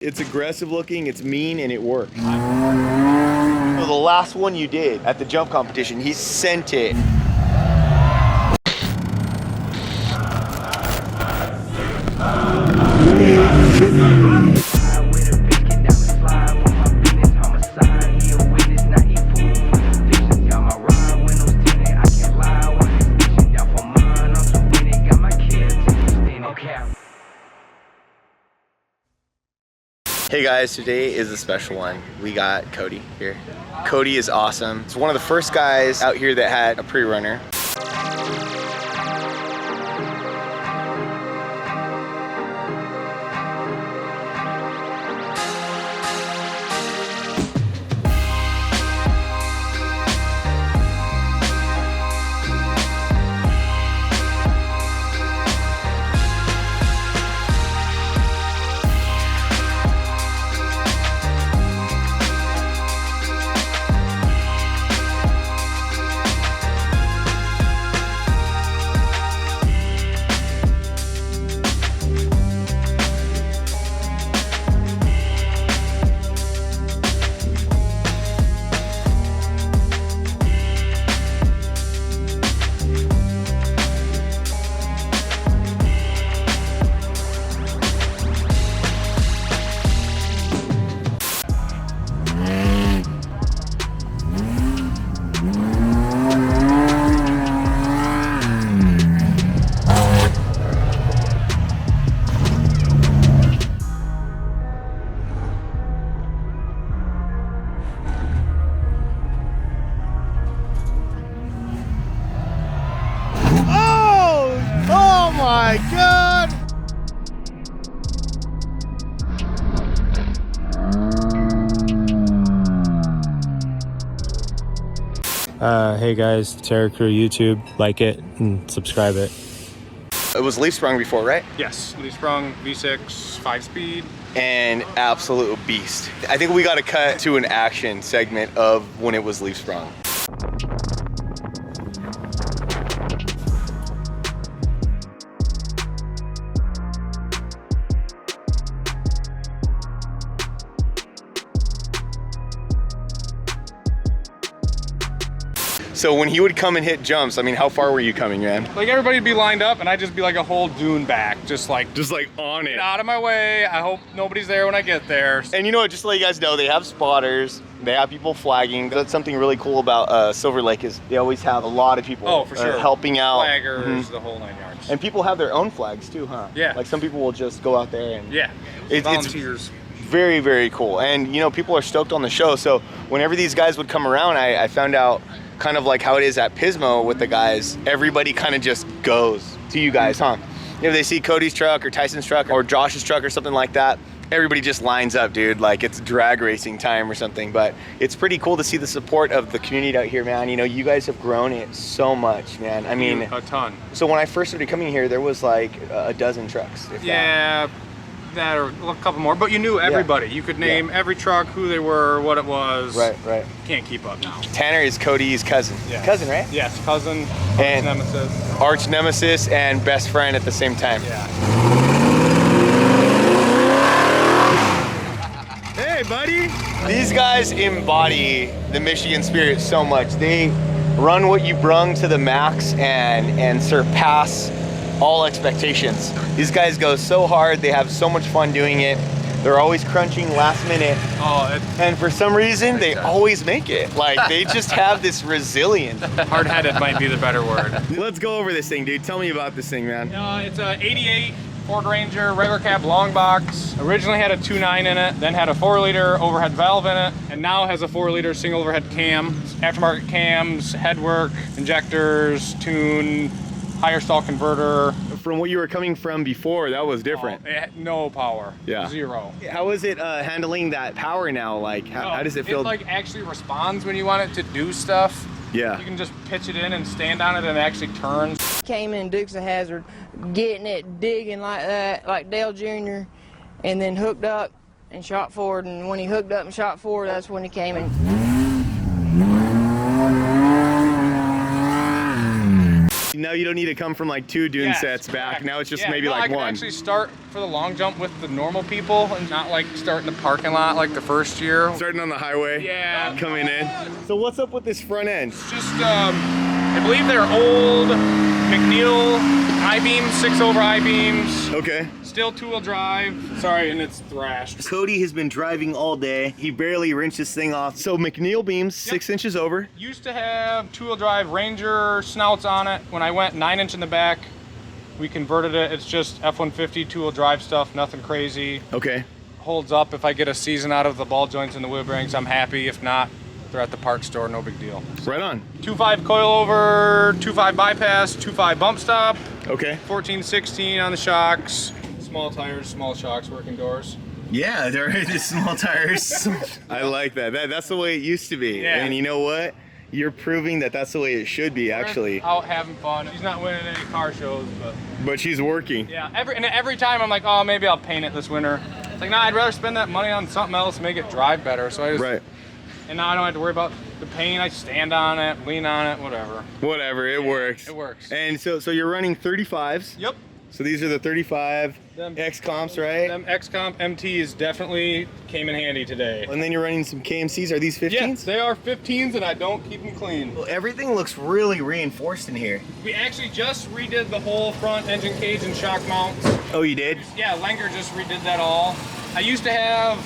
It's aggressive looking, it's mean, and it works. So the last one you did at the jump competition, he sent it. Hey guys, today is a special one. We got Cody here. Cody is awesome. It's one of the first guys out here that had a pre-runner. My God! Hey guys, Terra Crew YouTube, like it and subscribe it. It was leaf sprung before, right? Yes, leaf sprung, V6, 5-speed. And absolute beast. I think we got to cut to an action segment of when it was leaf sprung. So when he would come and hit jumps, I mean, how far were you coming, man? Like everybody'd be lined up and I'd just be like a whole dune back, just like on it. Get out of my way. I hope nobody's there when I get there. And you know what, just to let you guys know, they have spotters, they have people flagging. That's something really cool about Silver Lake is they always have a lot of people for sure. Helping out. Flaggers, the whole 9 yards. And people have their own flags too, huh? Yeah. Like some people will just go out there and volunteers. It's very, very cool. And you know, people are stoked on the show. So whenever these guys would come around, I found out kind of like how it is at Pismo with the guys. Everybody kind of just goes to you guys, huh? If they see Cody's truck or Tyson's truck or Josh's truck or something like that, everybody just lines up, dude, like it's drag racing time or something. But it's pretty cool to see the support of the community out here, man. You know, you guys have grown it so much, man. I mean, a ton. So when I first started coming here, there was like a dozen trucks. That or a couple more, but you knew everybody. You could name every truck, who they were, what it was. Right. Can't keep up now. Tanner is Cody's cousin. Yeah. Cousin, right? Yes, cousin, and nemesis. Arch nemesis and best friend at the same time. Yeah. Hey, buddy. These guys embody the Michigan spirit so much. They run what you brung to the max and surpass all expectations. These guys go so hard, they have so much fun doing it. They're always crunching last minute. And for some reason, they always make it. Like, they just have this resilience. Hard-headed might be the better word. Let's go over this thing, dude. Tell me about this thing, man. It's a 88 Ford Ranger, regular cab, long box. Originally had a 2.9 in it, then had a 4-liter overhead valve in it, and now has a 4-liter single overhead cam. Aftermarket cams, headwork, injectors, tune, higher stall converter. From what you were coming from before, that was different. It had no power. Yeah. Zero. How is it handling that power now? Like, how does it feel? It like actually responds when you want it to do stuff. Yeah. You can just pitch it in and stand on it and it actually turns. Came in Dukes of Hazzard, getting it, digging like that, like Dale Jr., and then hooked up and shot forward. And when he hooked up and shot forward, that's when he came in. now you don't need to come from like 2 dune Yes, sets back. correct. Now it's just Yeah, maybe no, like I can 1. actually start for the long jump with the normal people and not like start in the parking lot like the first year. Starting on the highway. Yeah. Coming in. So what's up with this front end? It's just, I believe they're old McNeil I-beams, 6-over I-beams. Okay. Still 2-wheel drive. Sorry, and it's thrashed. Cody has been driving all day. He barely wrenched this thing off. So McNeil beams, 6 inches over. Used to have 2-wheel drive Ranger snouts on it. When I went 9-inch in the back, we converted it. It's just F-150 2-wheel drive stuff, nothing crazy. Okay. Holds up. If I get a season out of the ball joints and the wheel bearings, I'm happy. If not, they're at the parts store, no big deal. Right on. 2.5 coilover, 2.5 bypass, 2.5 bump stop. Okay. 14-16 on the shocks. Small tires, small shocks, working doors. Yeah, they're the small tires. I like that. That's the way it used to be. Yeah. And you know what? You're proving that that's the way it should be, actually. Out having fun. She's not winning any car shows, But she's working. yeah. Every time I'm like, oh, maybe I'll paint it this winter. It's like, nah, I'd rather spend that money on something else, make it drive better. So I just, Right. and now I don't have to worry about the paint. I stand on it, lean on it, whatever. Whatever, it works. It works. And so you're running 35s. Yep. So these are the 35 Them- X comps, right? Them X-Comp MTs definitely came in handy today. And then you're running some KMCs. Are these 15s? Yes, they are 15s and I don't keep them clean. Well, everything looks really reinforced in here. We actually just redid the whole front engine cage and shock mounts. Oh, you did? Yeah, Langer just redid that all. I used to have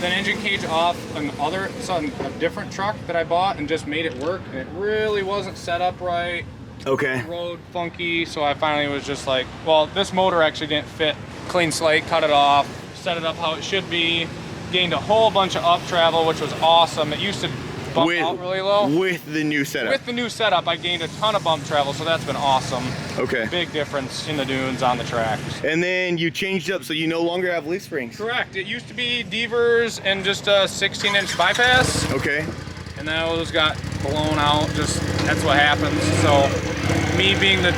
an engine cage off a different truck that I bought and just made it work, and it really wasn't set up right. Okay. Road funky, so I finally was just like, well, this motor actually didn't fit. Clean slate, cut it off, set it up how it should be, gained a whole bunch of up travel, which was awesome. It used to bump out really low. With the new setup. With the new setup, I gained a ton of bump travel, so that's been awesome. Okay. Big difference in the dunes on the tracks. And then you changed up so you no longer have leaf springs. Correct. It used to be Devers and just a 16-inch bypass, Okay. and then those got blown out. Just that's what happens. So, me being the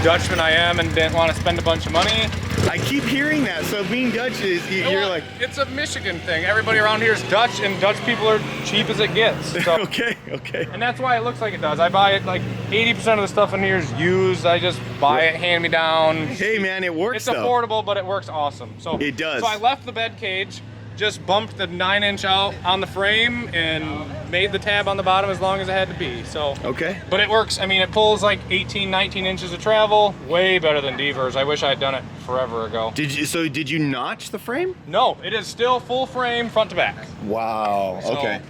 Dutchman I am and didn't want to spend a bunch of money. I keep hearing that. So being Dutch is, you're like, it's a Michigan thing. Everybody around here is Dutch, and Dutch people are cheap as it gets. So. okay, okay. And that's why it looks like it does. I buy it like 80% of the stuff in here is used. I just buy it, hand me down. Hey man, it works It's though. affordable, but it works awesome. So It does. So I left the bed cage, just bumped the 9-inch out on the frame, and made the tab on the bottom as long as it had to be. So. Okay. But it works. I mean, it pulls like 18, 19 inches of travel. Way better than Devers. I wish I had done it forever ago. Did you notch the frame? No, it is still full frame, front to back. Wow. So, Okay.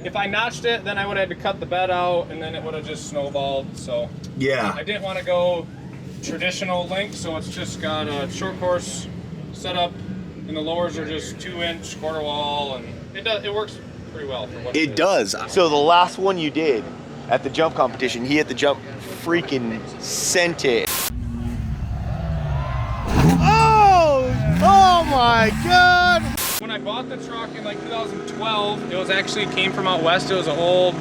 If I notched it, then I would have had to cut the bed out, and then it would have just snowballed. So Yeah. I didn't want to go traditional link, so it's just got a short course setup, and the lowers are just 2-inch quarter wall, and it works pretty well for what It does. So the last one you did at the jump competition, he hit the jump, freaking sent it. Oh my God! When I bought the truck in like 2012, it was actually came from out west. It was an old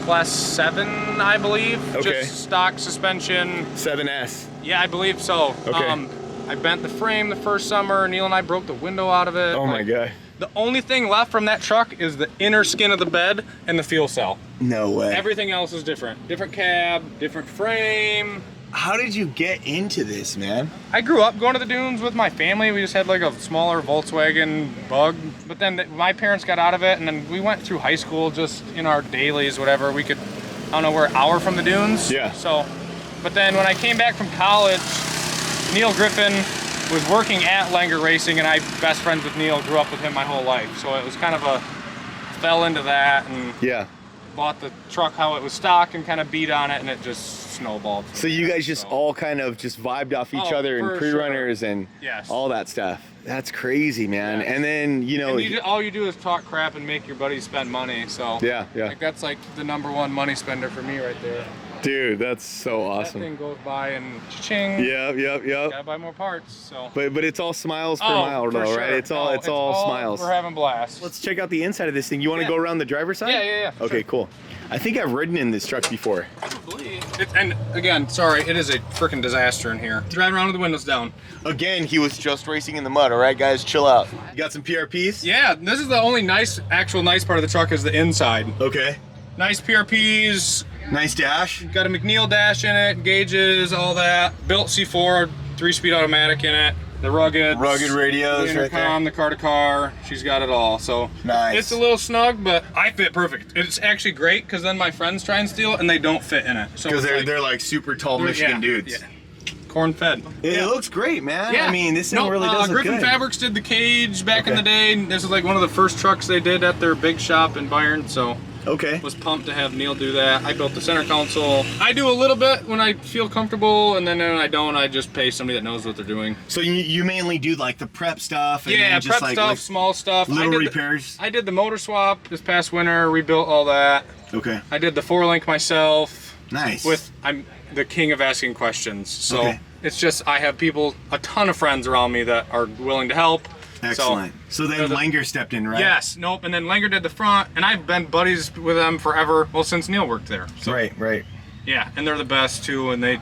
Class 7, I believe. Okay. Just stock suspension. 7S. Yeah, I believe so. Okay. I bent the frame the first summer. Neil and I broke the window out of it. Oh my God. The only thing left from that truck is the inner skin of the bed and the fuel cell. No way. Everything else is different. Different cab, different frame. How did you get into this, man? I grew up going to the dunes with my family. We just had like a smaller Volkswagen Bug. But then my parents got out of it, and then we went through high school just in our dailies, whatever. We could, I don't know, we're an hour from the dunes. Yeah. So, but then when I came back from college, Neil Griffin was working at Langer Racing, and I best friends with Neil, grew up with him my whole life. So it was kind of fell into that, and Yeah. bought the truck how it was stock and kind of beat on it, and it just snowballed. So you guys just all kind of just vibed off each other and for pre-runners and Yes. all that stuff. That's crazy, man. Yeah. And then, you know, And all you do is talk crap and make your buddies spend money. So yeah, yeah. like that's like the #1 money spender for me right there. Dude, that's so That awesome. thing goes by and cha-ching. Yep. Gotta buy more parts. So. But it's all smiles per Oh, mile for though, sure. right? It's all No, it's all smiles. We're having blasts. Let's check out the inside of this thing. You want to Yeah. go around the driver's side? Yeah. Okay, sure. cool. I think I've ridden in this truck before. Probably. And again, sorry, it is a freaking disaster in here. Driving around with the windows down. Again, he was just racing in the mud. All right, guys, chill out. You got some PRPs? Yeah, this is the only actual nice part of the truck is the inside. Okay. Nice PRPs. Nice dash. Got a McNeil dash in it, gauges, all that. Built C4, 3-speed automatic in it. The rugged radios, the intercom, right there. the car to car. She's got it all. So nice. It's a little snug, but I fit perfect. It's actually great because then my friends try and steal it and they don't fit in it. So because they're like super tall Michigan dudes. Yeah. Corn fed. It looks great, man. Yeah. I mean, this thing really does look Griffin good. Fabrics did the cage back in the day. This is like one of the first trucks they did at their big shop in Byron. So okay. Was pumped to have Neil do that. I built the center console. I do a little bit when I feel comfortable, and then when I don't, I just pay somebody that knows what they're doing. So you mainly do like the prep stuff? And Yeah, then just prep stuff, small stuff. Little repairs? I did the motor swap this past winter, rebuilt all that. Okay. I did the 4-link myself. Nice. I'm the king of asking questions. So it's just, I have people, a ton of friends around me that are willing to help. Excellent. So then Langer stepped in, right? Yes, nope, and then Langer did the front, and I've been buddies with them forever, well, since Neil worked there. So, right. Yeah, and they're the best too, and they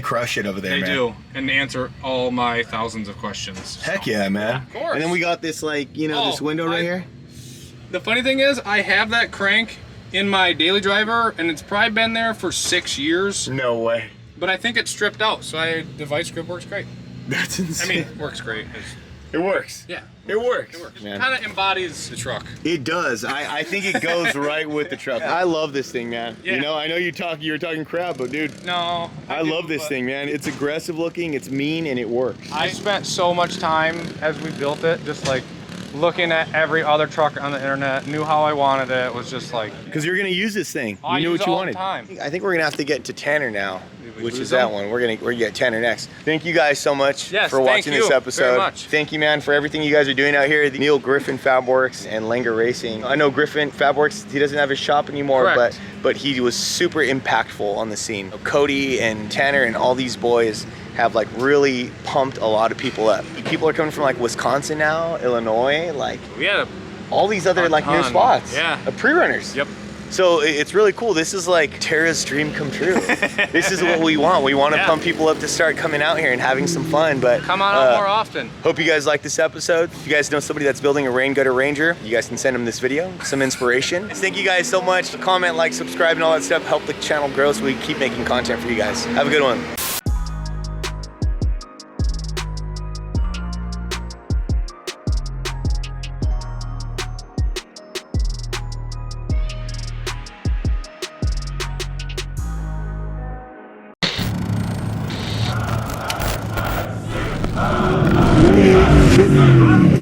crush it over there, They man. do, and answer all my thousands of questions. Heck yeah, man. Yeah, of course. And then we got this, like, you know, this window right here. The funny thing is, I have that crank in my daily driver, and it's probably been there for 6 years. No way. But I think it's stripped out, so the vice grip works great. That's insane. I mean, works great. It works. Yeah. It works. It works. Man. Kind of embodies the truck. It does. I think it goes right with the truck. I love this thing, man. Yeah. You know, I know you were talking crap, but dude. No. I love this thing, man. It's aggressive looking, it's mean, and it works. I spent so much time as we built it, just like looking at every other truck on the internet, knew how I wanted it. It was just like, because you're gonna use this thing. I You knew use what it you all wanted. the time. I think we're gonna have to get to Tanner now, which lose is that them? one. We're gonna get Tanner next. Thank you guys so much Yes, for thank watching this you episode. very much. Thank you, man, for everything you guys are doing out here. Neil Griffin Fabworks and Langer Racing. I know Griffin Fabworks, he doesn't have his shop anymore, Correct. but he was super impactful on the scene. Cody and Tanner and all these boys have like really pumped a lot of people up. People are coming from like Wisconsin now, Illinois, like we had all these other like new ton. spots. Yeah. Pre-runners. Yep. So it's really cool. This is like Terra's dream come true. This is what we want. We want to pump people up to start coming out here and having some fun. But come on out more often. Hope you guys like this episode. If you guys know somebody that's building a rain gutter Ranger, you guys can send them this video, some inspiration. Thank you guys so much. Comment, like, subscribe, and all that stuff. Help the channel grow so we keep making content for you guys. Have a good one.